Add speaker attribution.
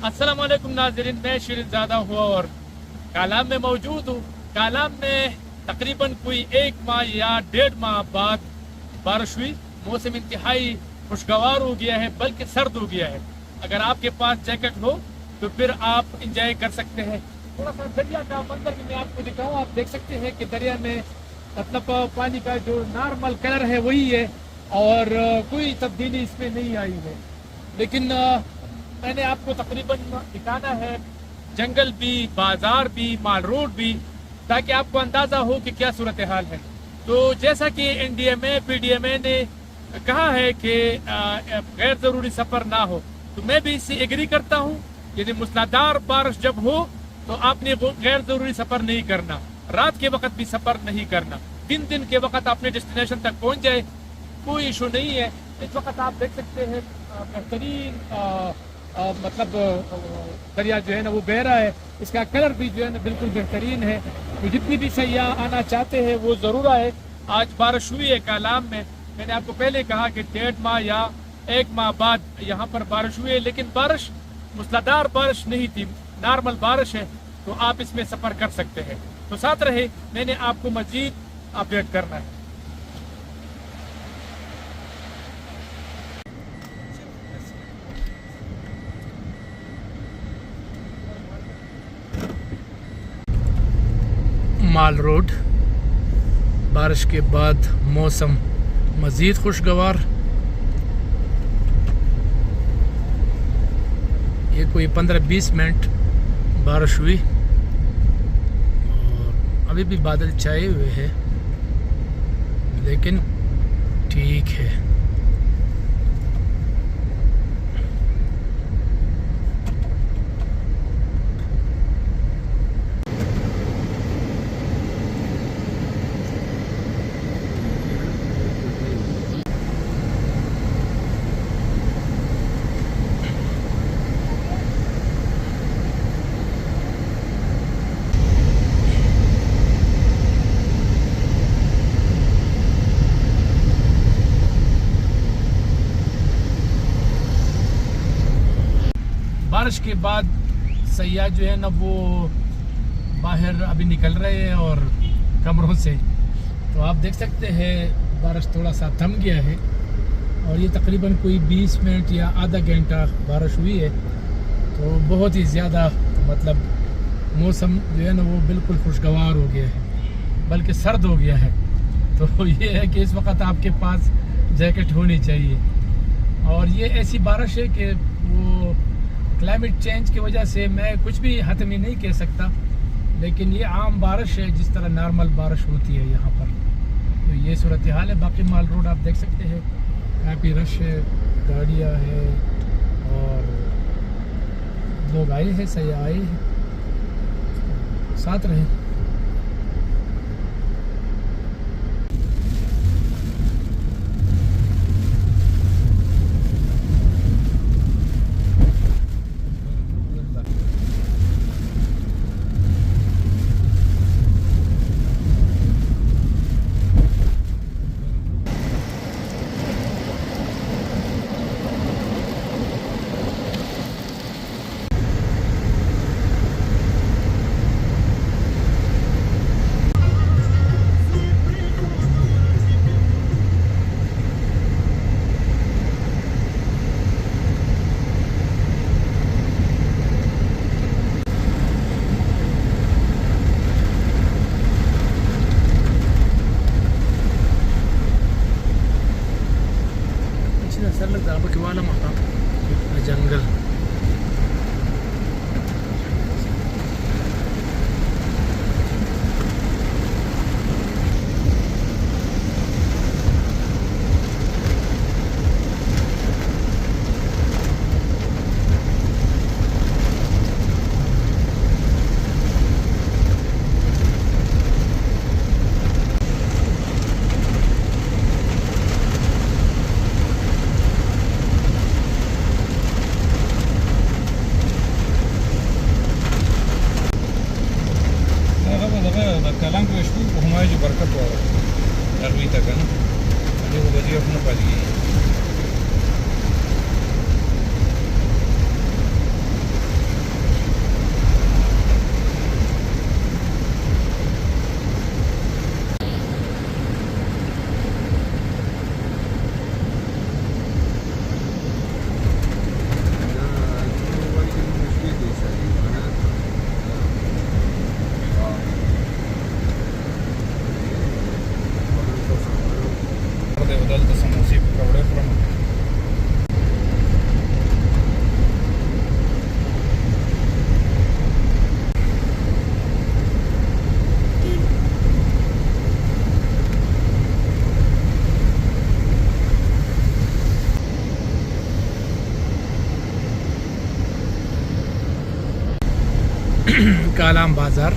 Speaker 1: अस्सलाम वालेकुम नाज़रीन, मैं शिरीन ज़ादा हूँ और कालाम में मौजूद हूँ। कालाम में तकरीबन कोई 1 माह या 1.5 माह बाद बारिश हुई। मौसम इंतहाई खुशगवार हो गया है, बल्कि सर्द हो गया है। अगर आपके पास जैकेट हो तो फिर आप इंजॉय कर सकते हैं। थोड़ा सा दरिया का मंजर भी मैं आपको दिखाऊँ। आप देख सकते हैं कि दरिया में मतलब पानी का जो नॉर्मल कलर है वही है और कोई तब्दीली इसमें नहीं आई है। लेकिन मैंने आपको तकरीबन दिखाना है जंगल भी, बाजार भी, माल रोड भी, ताकि आपको अंदाज़ा हो कि क्या सूरत हाल है। तो जैसा कि एनडीएमए पीडीएमए ने कहा है कि गैर ज़रूरी सफ़र ना हो, तो मैं भी इससे एग्री करता हूँ। यदि मूसलाधार बारिश जब हो तो आपने वो गैर ज़रूरी सफ़र नहीं करना। रात के वक्त भी सफ़र नहीं करना। दिन के वक्त अपने डेस्टिनेशन तक पहुँच जाए, कोई इशू नहीं है। इस वक्त आप देख सकते हैं बेहतरीन मतलब दरिया जो है ना वो बह रहा है। इसका कलर भी जो है ना बिल्कुल बेहतरीन है। तो जितनी भी सयाह आना चाहते हैं वो ज़रूर आए। आज बारिश हुई है कालाम में। मैंने आपको पहले कहा कि 1.5 माह या 1 माह बाद यहाँ पर बारिश हुई है, लेकिन बारिश मूसलाधार बारिश नहीं थी, नॉर्मल बारिश है। तो आप इसमें सफ़र कर सकते हैं। तो साथ रहे, मैंने आपको मज़ीद अपडेट करना है। माल रोड, बारिश के बाद मौसम मज़ीद खुशगवार। ये कोई 15-20 मिनट बारिश हुई और अभी भी बादल छाए हुए हैं, लेकिन ठीक है। बारिश के बाद सयाह जो है ना वो बाहर अभी निकल रहे हैं और कमरों से। तो आप देख सकते हैं बारिश थोड़ा सा थम गया है और ये तकरीबन कोई 20 मिनट या आधा घंटा बारिश हुई है। तो बहुत ही ज़्यादा मतलब मौसम जो है ना वो बिल्कुल खुशगवार हो गया है, बल्कि सर्द हो गया है। तो ये है कि इस वक्त आपके पास जैकेट होनी चाहिए। और ये ऐसी बारिश है कि वो क्लाइमेट चेंज की वजह से मैं कुछ भी हतमी नहीं कह सकता, लेकिन ये आम बारिश है जिस तरह नॉर्मल बारिश होती है यहाँ पर। तो ये सूरत हाल है। बाकी माल रोड आप देख सकते हैं, काफ़ी रश है, गाड़ियाँ हैं और लोग आए हैं, सयाह आए हैं। साथ रहें। Bagaimana maka janggal.
Speaker 2: Kalang ko school ko humay jo barka po narwita ka no ano ko ba diyo ko na pali
Speaker 3: Kalam बाज़ार।